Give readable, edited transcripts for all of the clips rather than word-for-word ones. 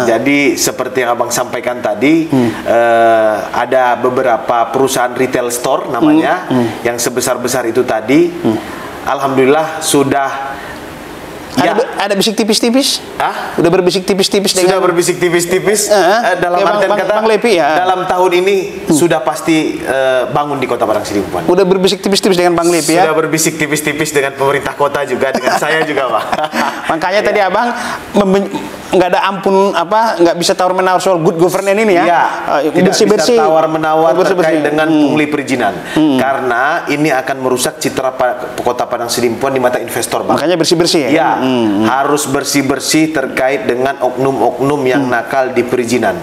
Jadi seperti yang Abang sampaikan tadi, ada beberapa perusahaan retail store namanya yang sebesar-besar itu tadi. Alhamdulillah sudah. Ada bisik tipis-tipis? Udah berbisik tipis-tipis? Sudah berbisik tipis-tipis. Dalam artian kata, dalam tahun ini sudah pasti bangun di Kota Padang Sidimpuan. Udah berbisik tipis-tipis dengan Bang Lepi ya? Sudah berbisik tipis-tipis dengan pemerintah kota juga, dengan saya juga, Pak. Makanya tadi Abang nggak ada ampun nggak bisa tawar-menawar soal good governance ini ya? Tidak bisa tawar-menawar terkait dengan pungli perizinan. Karena ini akan merusak citra Kota Padang Sidimpuan di mata investor, Bang. Makanya bersih-bersih ya? Harus bersih-bersih terkait dengan oknum-oknum yang nakal di perizinan.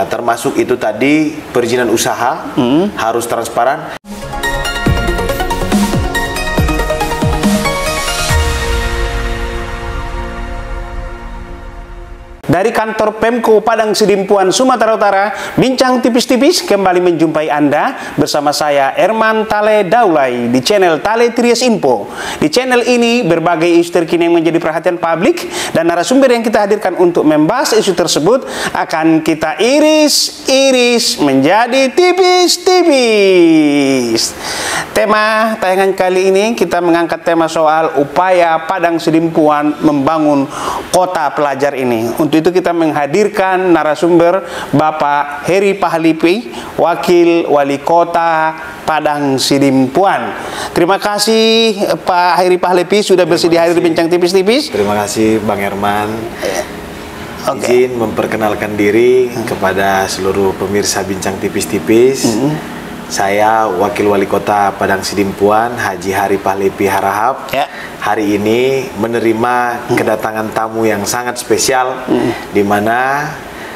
Termasuk itu tadi perizinan usaha harus transparan. Dari kantor Pemko Padang Sidimpuan, Sumatera Utara, bincang tipis-tipis kembali menjumpai Anda bersama saya Erman Tale Daulay di channel Tale Trias Info. Di channel ini berbagai isu terkini yang menjadi perhatian publik dan narasumber yang kita hadirkan untuk membahas isu tersebut akan kita iris-iris menjadi tipis-tipis. Tema tayangan kali ini kita mengangkat tema soal upaya Padang Sidimpuan membangun kota pelajar ini. Untuk itu kita menghadirkan narasumber Bapak Heri Pahlepi, Wakil Wali Kota Padang Sidimpuan. Terima kasih Pak Heri Pahlepi sudah bersedia hadir bincang tipis-tipis. Terima kasih Bang Herman. Izin memperkenalkan diri kepada seluruh pemirsa bincang tipis-tipis. Saya Wakil Wali Kota Padang Sidimpuan, Haji Hari Pahlepi Harahap. Hari ini menerima kedatangan tamu yang sangat spesial, di mana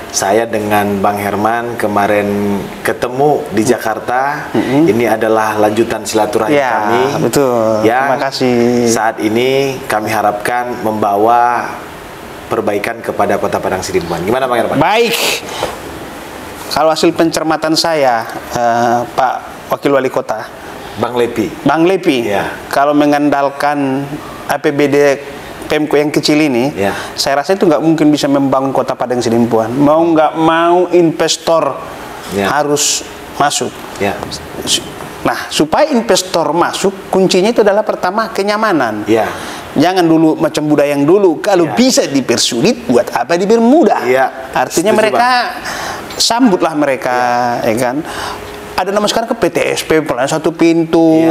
saya dengan Bang Herman kemarin ketemu di Jakarta. Ini adalah lanjutan silaturahmi kami. Betul. Terima kasih. Saat ini kami harapkan membawa perbaikan kepada Kota Padang Sidimpuan. Gimana Bang Herman? Baik. Kalau hasil pencermatan saya, Pak Wakil Wali Kota, Bang Lepi. Kalau mengandalkan APBD Pemko yang kecil ini, saya rasa itu nggak mungkin bisa membangun Kota Padang Sidimpuan. Mau nggak mau investor harus masuk. Nah, supaya investor masuk, kuncinya itu adalah pertama kenyamanan. Jangan dulu macam budaya yang dulu, kalau bisa dipersulit, buat apa dipermudah? Artinya mereka sambutlah mereka, ya kan? Ada nama sekarang ke PTSP, pelayanan satu pintu,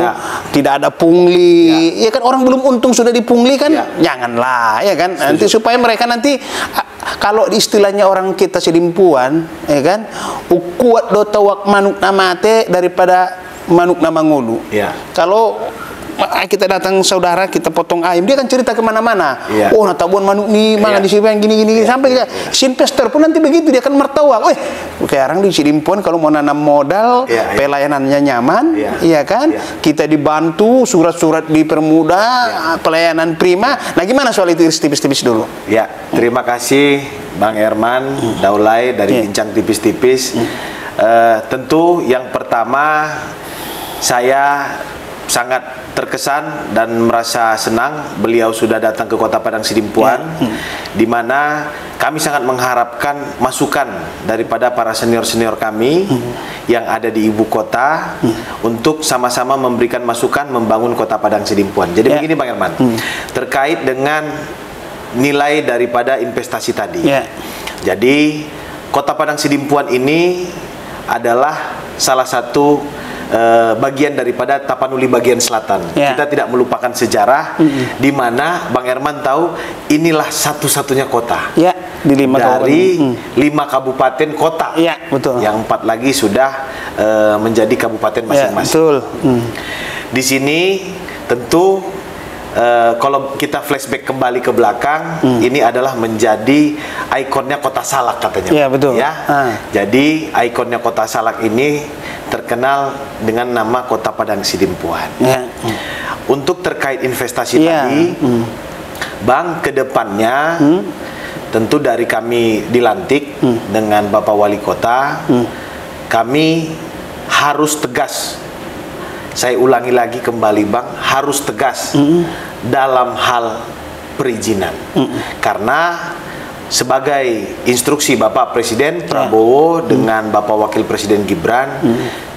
tidak ada pungli, ya kan, orang belum untung sudah dipungli kan, janganlah, ya kan, nanti supaya mereka nanti, kalau istilahnya orang kita Sidimpuan, ya kan, ukuat do tawak manuk namate daripada manuk nama ngulu. Kalau kita datang saudara, kita potong ayam, dia kan cerita kemana-mana. Oh, natabuan manuk nih, mana di sini gini-gini, sampai si investor pun nanti begitu, dia akan mertawa. Kayak orang di Sidimpuan kalau mau nanam modal, pelayanannya nyaman, iya kan? Kita dibantu, surat-surat dipermudah, pelayanan prima. Nah, gimana soal itu tipis-tipis dulu? Terima kasih Bang Herman Daulay dari Bincang Tipis-Tipis. Tentu yang pertama saya sangat terkesan dan merasa senang beliau sudah datang ke Kota Padang Sidimpuan, di mana kami sangat mengharapkan masukan daripada para senior-senior kami yang ada di ibu kota untuk sama-sama memberikan masukan membangun Kota Padang Sidimpuan. Jadi begini Bang Herman, terkait dengan nilai daripada investasi tadi. Jadi Kota Padang Sidimpuan ini adalah salah satu bagian daripada Tapanuli bagian selatan. Kita tidak melupakan sejarah, di mana Bang Herman tahu inilah satu-satunya kota di 5 dari 5 kabupaten kota, yang 4 lagi sudah menjadi kabupaten masing-masing. Di sini tentu kalau kita flashback kembali ke belakang, ini adalah menjadi ikonnya Kota Salak katanya. Jadi ikonnya Kota Salak ini terkenal dengan nama Kota Padang Sidimpuan. Untuk terkait investasi tadi, Bang, kedepannya tentu dari kami dilantik dengan Bapak Wali Kota, kami harus tegas. Saya ulangi lagi kembali Bang, harus tegas dalam hal perizinan. Karena sebagai instruksi Bapak Presiden Prabowo dengan Bapak Wakil Presiden Gibran,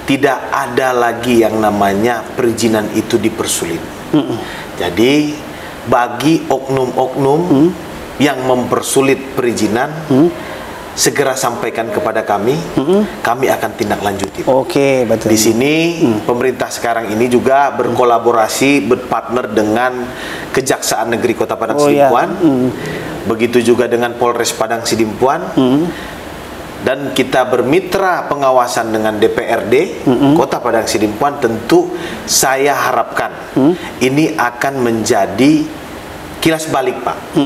tidak ada lagi yang namanya perizinan itu dipersulit. Jadi bagi oknum-oknum yang mempersulit perizinan, segera sampaikan kepada kami, kami akan tindak lanjuti. Oke, betul. Di sini pemerintah sekarang ini juga berkolaborasi, berpartner dengan Kejaksaan Negeri Kota Padang Sidimpuan, begitu juga dengan Polres Padang Sidimpuan, dan kita bermitra pengawasan dengan DPRD Kota Padang Sidimpuan. Tentu saya harapkan ini akan menjadi kilas balik, Pak.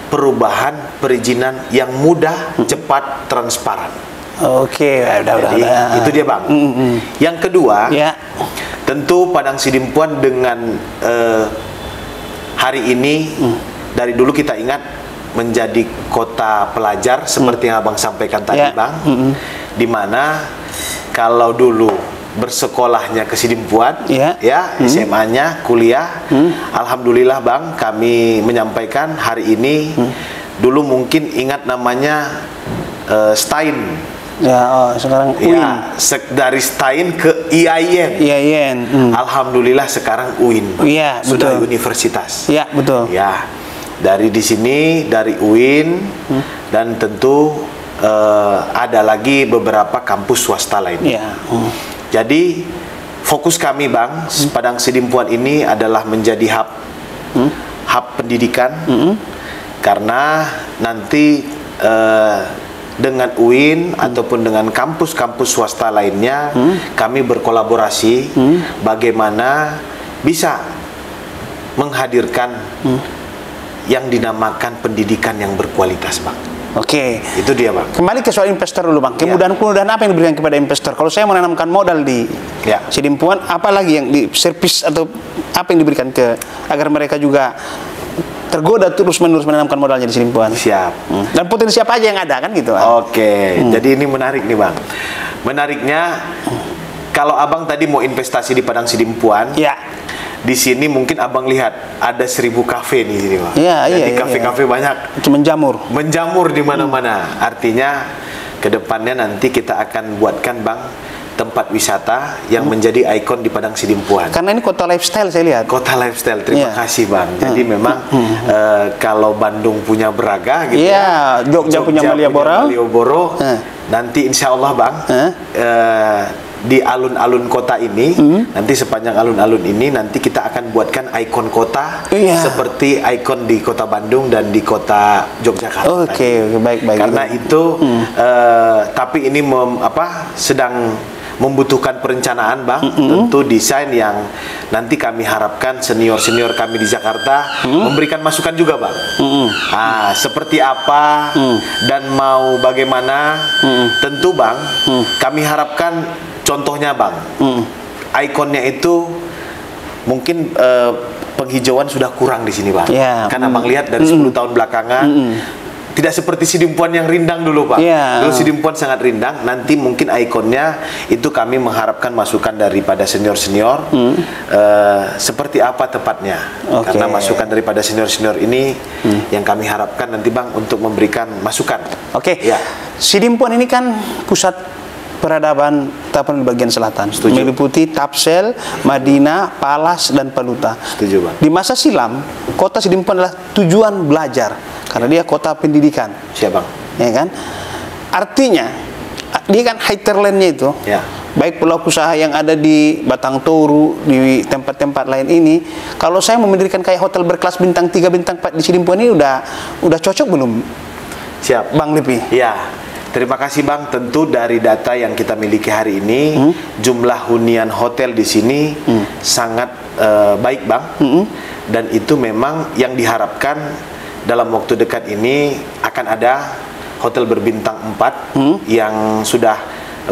Perubahan perizinan yang mudah, cepat, transparan. Oke, Jadi, itu dia, Bang. Yang kedua, tentu Padang Sidimpuan dengan hari ini, dari dulu kita ingat menjadi kota pelajar seperti yang Abang sampaikan tadi, Bang. Di mana kalau dulu bersekolahnya ke Sidimpuan, SMA-nya, kuliah, alhamdulillah, Bang, kami menyampaikan hari ini, dulu mungkin ingat namanya Stein. Sekarang UIN. Dari Stein ke IAIN. Alhamdulillah sekarang UIN, sudah betul. Universitas. Betul. Dari di sini, dari UIN, dan tentu ada lagi beberapa kampus swasta lainnya. Jadi fokus kami, Bang, Padang Sidimpuan ini adalah menjadi hub pendidikan, karena nanti dengan UIN ataupun dengan kampus-kampus swasta lainnya, kami berkolaborasi bagaimana bisa menghadirkan yang dinamakan pendidikan yang berkualitas, Bang. Oke. Itu dia, Bang. Kembali ke soal investor dulu, Bang. Kemudahan-kemudahan apa yang diberikan kepada investor? Kalau saya menanamkan modal di Sidimpuan, apa lagi yang di servis atau apa yang diberikan agar mereka juga tergoda terus-menerus menanamkan modalnya di Sidimpuan? Siap. Dan potensi apa aja yang ada, kan gitu, Bang? Oke. Jadi ini menarik nih, Bang. Menariknya, kalau Abang tadi mau investasi di Padang Sidimpuan, di sini mungkin Abang lihat ada 1000 kafe di sini, Bang. Jadi kafe-kafe banyak. Itu menjamur di mana-mana. Artinya kedepannya nanti kita akan buatkan, Bang, tempat wisata yang menjadi ikon di Padang Sidimpuan. Karena ini kota lifestyle, saya lihat. Kota lifestyle. Terima kasih, Bang. Jadi memang kalau Bandung punya Braga gitu, Jogja punya Malioboro, nanti insya Allah, Bang, di alun-alun kota ini, nanti sepanjang alun-alun ini nanti kita akan buatkan ikon kota seperti ikon di kota Bandung dan di kota Yogyakarta. Oke, baik. Karena itu tapi ini sedang membutuhkan perencanaan, Bang. Tentu desain yang nanti kami harapkan senior-senior kami di Jakarta memberikan masukan juga, Bang. Seperti apa dan mau bagaimana. Tentu, Bang, kami harapkan contohnya, Bang, ikonnya itu mungkin penghijauan sudah kurang di sini, Bang. Kan Abang lihat dari 10 tahun belakangan tidak seperti Sidimpuan yang rindang dulu, Pak. Dulu Sidimpuan sangat rindang. Nanti mungkin ikonnya itu kami mengharapkan masukan daripada senior-senior seperti apa tepatnya. Karena masukan daripada senior-senior ini yang kami harapkan nanti, Bang, untuk memberikan masukan. Sidimpuan ini kan pusat peradaban Tapan di bagian selatan. Meliputi Tapsel, Madinah, Palas, dan Paluta. Setuju, Bang. Di masa silam, kota Sidimpuan adalah tujuan belajar karena dia kota pendidikan. Siap, Bang. Ya kan? Artinya dia kan hinterlandnya itu. Baik pelaku usaha yang ada di Batang Toru, di tempat-tempat lain ini, kalau saya mendirikan kayak hotel berkelas bintang 3, bintang 4 di Sidimpuan ini udah cocok belum? Siap, Bang Lipi. Terima kasih, Bang. Tentu dari data yang kita miliki hari ini, jumlah hunian hotel di sini sangat baik, Bang. Dan itu memang yang diharapkan dalam waktu dekat ini akan ada hotel berbintang 4 yang sudah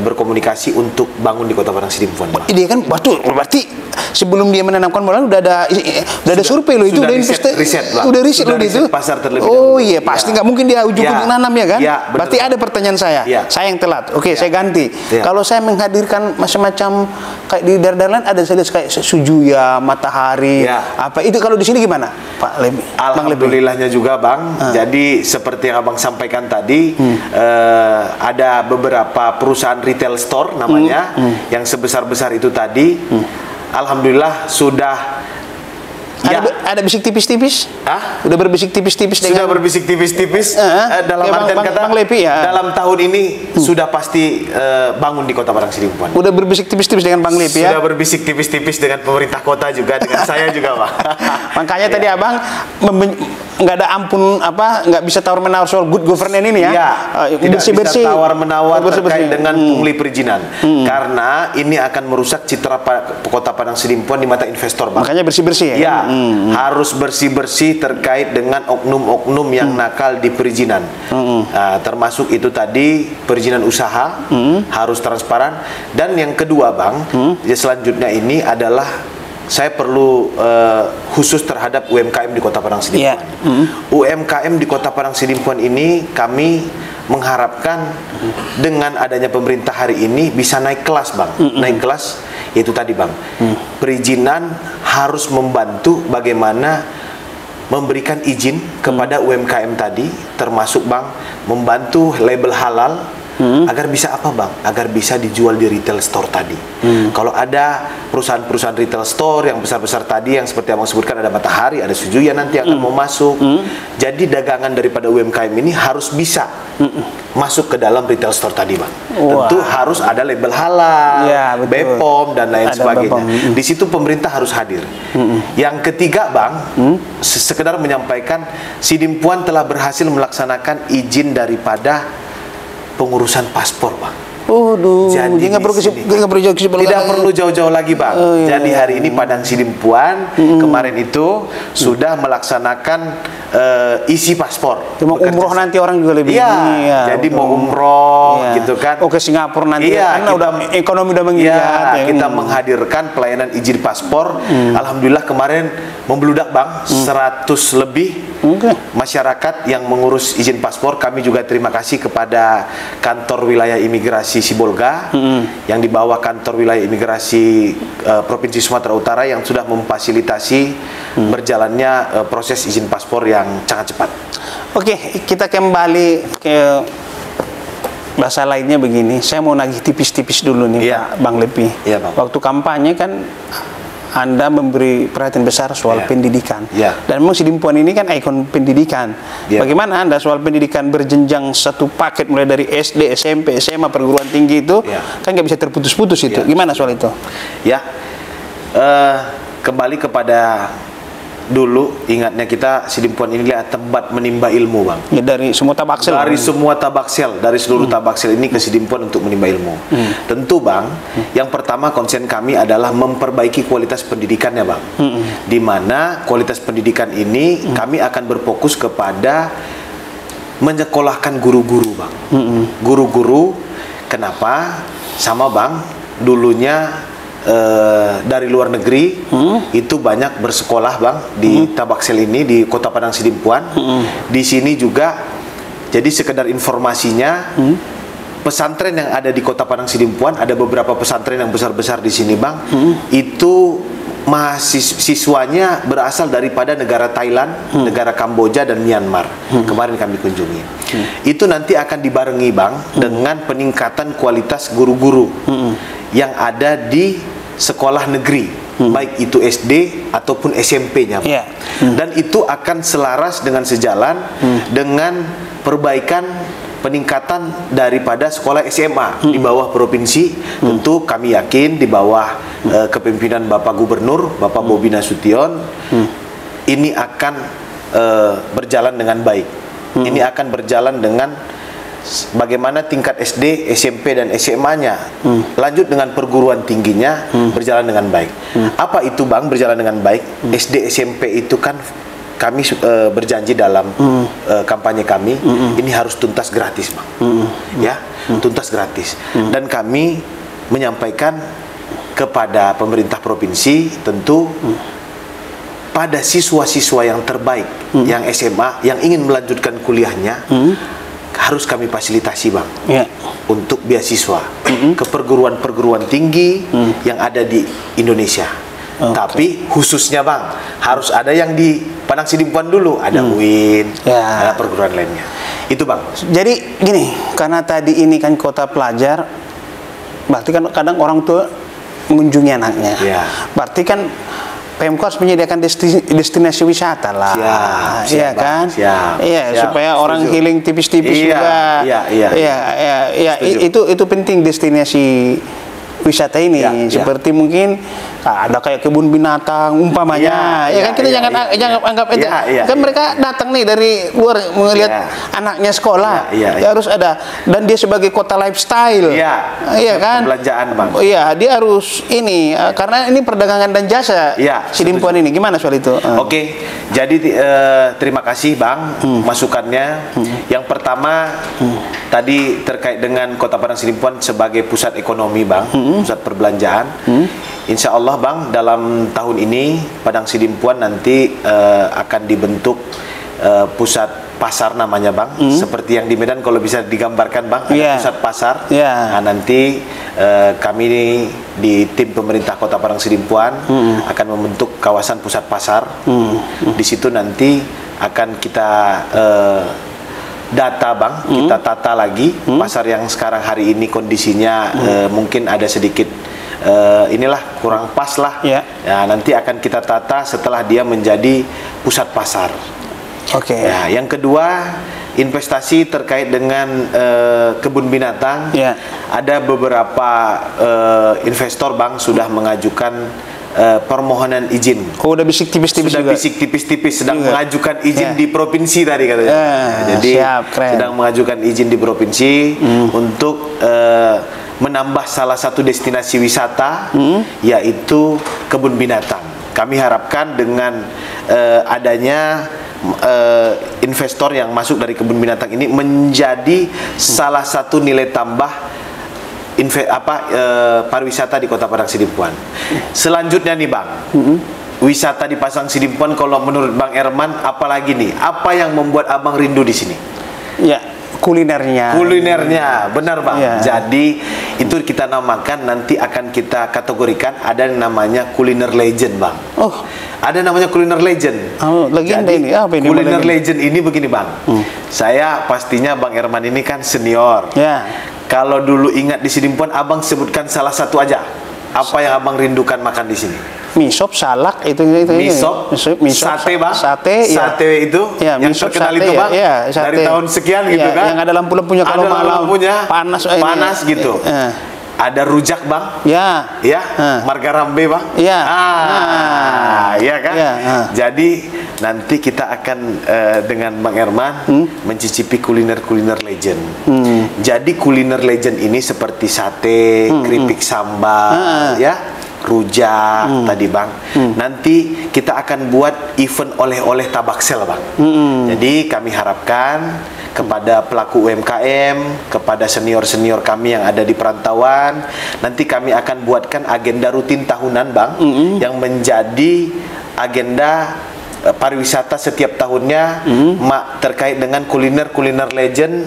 berkomunikasi untuk bangun di Kota Padang Sidimpuan. Dia kan berarti sebelum dia menanamkan modal udah ada survei loh itu, udah riset loh itu. Pasar terlebih dahulu. Iya, pasti nggak mungkin dia ujung-ujung nanam ya kan? Ya, berarti ada pertanyaan saya. Ya. Saya yang telat. Oke, saya ganti. Ya. Kalau saya menghadirkan macam-macam kayak di daerah lain ada saya lihat kayak Sujuya, Matahari, apa itu kalau di sini gimana, Pak Lebi? Alhamdulillahnya juga, Bang. Jadi seperti yang Abang sampaikan tadi, ada beberapa perusahaan retail store namanya yang sebesar-besar itu tadi. Alhamdulillah sudah ada bisik tipis-tipis? Udah berbisik tipis-tipis dengan... Sudah berbisik tipis-tipis dalam artian kata Bang Lepi, dalam tahun ini sudah pasti bangun di Kota Padang Sidimpuan. Udah berbisik tipis-tipis dengan Bang Lepi ya? Sudah berbisik tipis-tipis dengan pemerintah kota juga, dengan saya juga, Pak. Makanya tadi Abang nggak ada ampun nggak bisa tawar-menawar soal good governance ini ya? Tidak bisa tawar-menawar terkait dengan pungli perizinan. Karena ini akan merusak citra Kota Padang Sidimpuan di mata investor, Bang. Makanya bersih-bersih ya? Harus bersih-bersih terkait dengan oknum-oknum yang nakal di perizinan. Termasuk itu tadi perizinan usaha harus transparan. Dan yang kedua, Bang, selanjutnya ini adalah saya perlu khusus terhadap UMKM di Kota Padang Sidimpuan. UMKM di Kota Padang Sidimpuan ini kami mengharapkan dengan adanya pemerintah hari ini bisa naik kelas, Bang. Naik kelas itu tadi, Bang. Perizinan harus membantu bagaimana memberikan izin kepada UMKM tadi, termasuk, Bang, membantu label halal. Agar bisa apa, Bang? Agar bisa dijual di retail store tadi. Kalau ada perusahaan-perusahaan retail store yang besar-besar tadi, yang seperti Abang sebutkan, ada Matahari, ada Sujuya nanti akan mau masuk. Jadi dagangan daripada UMKM ini harus bisa masuk ke dalam retail store tadi, Bang. Tentu harus ada label halal, BPOM dan lain sebagainya. Di situ pemerintah harus hadir. Yang ketiga, Bang, sekedar menyampaikan Sidimpuan telah berhasil melaksanakan izin daripada pengurusan paspor, Bang. Jadi nggak perlu jauh-jauh lagi, Bang. Jadi hari ini Padang Sidimpuan kemarin itu sudah melaksanakan isi paspor. Mau umroh nanti orang juga lebih. Jadi mau umroh gitu kan. Ke Singapura nanti. Karena udah ekonomi udah menggeliat. Kita menghadirkan pelayanan izin paspor. Alhamdulillah kemarin membludak, Bang. 100 lebih masyarakat yang mengurus izin paspor. Kami juga terima kasih kepada kantor wilayah imigrasi Sibolga yang di bawah kantor wilayah imigrasi Provinsi Sumatera Utara yang sudah memfasilitasi berjalannya proses izin paspor yang sangat cepat. Oke, kita kembali ke bahasa lainnya begini. Saya mau nagih tipis-tipis dulu nih, Pak Bang Lepi. Bang. Waktu kampanye kan Anda memberi perhatian besar soal pendidikan. Dan memang Sidimpuan ini kan ikon pendidikan. Bagaimana Anda soal pendidikan berjenjang satu paket mulai dari SD, SMP, SMA, perguruan tinggi itu kan nggak bisa terputus-putus itu. Gimana soal itu? Kembali kepada dulu, ingatnya kita Sidimpuan ini adalah tempat menimba ilmu, Bang. Dari semua tabaksel. Dari semua tabaksel, dari seluruh tabaksel ini ke Sidimpuan untuk menimba ilmu. Tentu, Bang, yang pertama konsen kami adalah memperbaiki kualitas pendidikannya, Bang. Di mana kualitas pendidikan ini kami akan berfokus kepada menyekolahkan guru-guru, Bang. Guru-guru, kenapa? Sama, Bang, dulunya dari luar negeri itu banyak bersekolah, Bang, di tabaksel ini di Kota Padang Sidimpuan. Di sini juga, jadi sekedar informasinya, pesantren yang ada di Kota Padang Sidimpuan, ada beberapa pesantren yang besar-besar di sini, Bang. Itu mahasiswanya berasal daripada negara Thailand, negara Kamboja dan Myanmar. Kemarin kami kunjungi. Itu nanti akan dibarengi, Bang, dengan peningkatan kualitas guru-guru yang ada di sekolah negeri, baik itu SD ataupun SMP-nya. Dan itu akan selaras dengan sejalan dengan perbaikan peningkatan daripada sekolah SMA di bawah provinsi. Tentu kami yakin di bawah kepemimpinan Bapak Gubernur, Bapak Bobi Nasution, ini akan berjalan dengan baik. Ini akan berjalan dengan bagaimana tingkat SD, SMP, dan SMA-nya lanjut dengan perguruan tingginya berjalan dengan baik. Apa itu, Bang, berjalan dengan baik? SD, SMP itu kan kami berjanji dalam kampanye kami, ini harus tuntas gratis, Bang. Ya, tuntas gratis. Dan kami menyampaikan kepada pemerintah provinsi, tentu pada siswa-siswa yang terbaik, yang SMA, yang ingin melanjutkan kuliahnya, harus kami fasilitasi, Bang, untuk beasiswa ke perguruan-perguruan tinggi yang ada di Indonesia. Tapi khususnya, Bang, harus ada yang di Padang Sidimpuan dulu, ada UIN, ada perguruan lainnya. Itu, Bang. Jadi gini, karena tadi ini kan kota pelajar, berarti kan kadang orang tua mengunjungi anaknya. Berarti kan PMK harus menyediakan destinasi wisata lah, iya kan? Iya, supaya orang healing tipis-tipis juga. Itu penting destinasi wisata ini, seperti mungkin ada kayak kebun binatang umpamanya, kan kita jangan anggap aja, kan mereka datang nih dari luar melihat anaknya sekolah, harus ada, dan dia sebagai kota lifestyle, kan? Perbelanjaan, Bang. Dia harus ini, karena ini perdagangan dan jasa, Sidimpuan ini, gimana soal itu? Oke, jadi terima kasih, Bang, masukannya. Yang pertama tadi terkait dengan Kota Padang Sidimpuan sebagai pusat ekonomi, Bang, pusat perbelanjaan. Insya Allah, Bang, dalam tahun ini Padang Sidimpuan nanti akan dibentuk pusat pasar namanya, Bang. Seperti yang di Medan kalau bisa digambarkan, Bang, ada pusat pasar. Nah, nanti kami di tim pemerintah Kota Padang Sidimpuan akan membentuk kawasan pusat pasar. Di situ nanti akan kita data, Bang, kita tata lagi pasar yang sekarang hari ini kondisinya mungkin ada sedikit inilah kurang pas lah. Nanti akan kita tata setelah dia menjadi pusat pasar. Yang kedua, investasi terkait dengan kebun binatang. Ada beberapa investor, Bang, sudah mengajukan permohonan izin. Udah bisik tipis-tipis juga. Bisik tipis-tipis, sedang mengajukan izin di provinsi tadi katanya. Jadi sedang mengajukan izin di provinsi untuk menambah salah satu destinasi wisata, yaitu kebun binatang. Kami harapkan dengan adanya investor yang masuk dari kebun binatang ini menjadi salah satu nilai tambah pariwisata di Kota Padang Sidimpuan. Selanjutnya nih, Bang, wisata di Padang Sidimpuan kalau menurut Bang Herman, apalagi nih? Apa yang membuat Abang rindu di sini? Kulinernya. Benar, Bang. Jadi itu kita namakan, nanti akan kita kategorikan ada yang namanya kuliner legend, Bang. Ada namanya kuliner legend. Legenda ini apa ini? Kuliner legend ini begini, Bang. Saya pastinya Bang Herman ini kan senior. Kalau dulu ingat di Sidimpuan, Abang sebutkan salah satu aja. Apa yang Abang rindukan makan di sini? Misop, salak, itu. Misop, sate, Bang. Sate itu, yang terkenal itu, Bang. Dari tahun sekian gitu kan. Yang ada lampu-lampunya kalau malam. Panas gitu. Ada rujak, Bang. Marga rambe, Bang. Iya kan? Jadi nanti kita akan dengan Bang Herman mencicipi kuliner-kuliner legend. Jadi kuliner legend ini seperti sate, keripik sambal, rujak tadi, Bang. Nanti kita akan buat event oleh-oleh tabaksel, Bang. Jadi kami harapkan kepada pelaku UMKM, kepada senior-senior kami yang ada di perantauan, nanti kami akan buatkan agenda rutin tahunan, Bang, yang menjadi agenda pariwisata setiap tahunnya terkait dengan kuliner-kuliner legend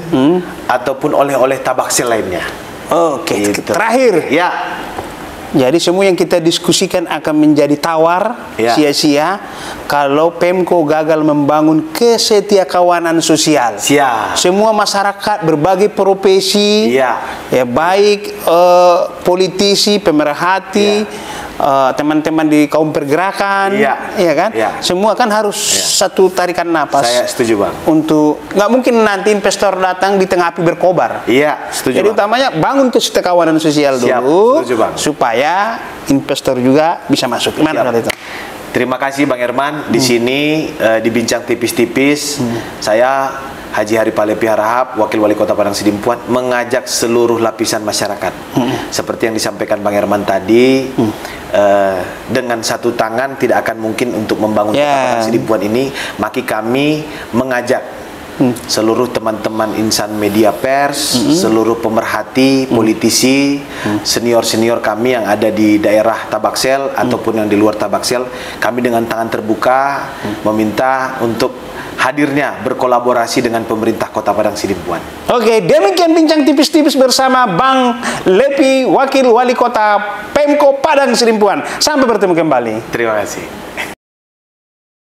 ataupun oleh-oleh tabaksel lainnya. Gitu. Terakhir, jadi semua yang kita diskusikan akan menjadi tawar, sia-sia kalau Pemko gagal membangun kesetiakawanan sosial. Semua masyarakat berbagai profesi, baik politisi, pemerhati, teman-teman di kaum pergerakan, kan? Semua kan harus satu tarikan napas. Saya setuju, Bang. Untuk nggak mungkin nanti investor datang di tengah api berkobar. Setuju. Jadi utamanya bangun kesetiakawanan sosial dulu, setuju, Bang. supaya investor juga bisa masuk. Gimana kalau itu? Terima kasih Bang Herman. Di sini di Bincang Tipis-Tipis, saya Haji Haripalepi Harahap, Wakil Wali Kota Padang Sidimpuan, mengajak seluruh lapisan masyarakat. Seperti yang disampaikan Bang Herman tadi, dengan satu tangan tidak akan mungkin untuk membangun Kota Padang Sidimpuan ini. Maka kami mengajak seluruh teman-teman insan media pers, seluruh pemerhati, politisi, senior-senior kami yang ada di daerah Tabaksel ataupun yang di luar Tabaksel, kami dengan tangan terbuka meminta untuk hadirnya berkolaborasi dengan pemerintah Kota Padang Sidimpuan. Oke, demikian Bincang Tipis-Tipis bersama Bang Lepi, Wakil Wali Kota Pemko Padang Sidimpuan. Sampai bertemu kembali. Terima kasih.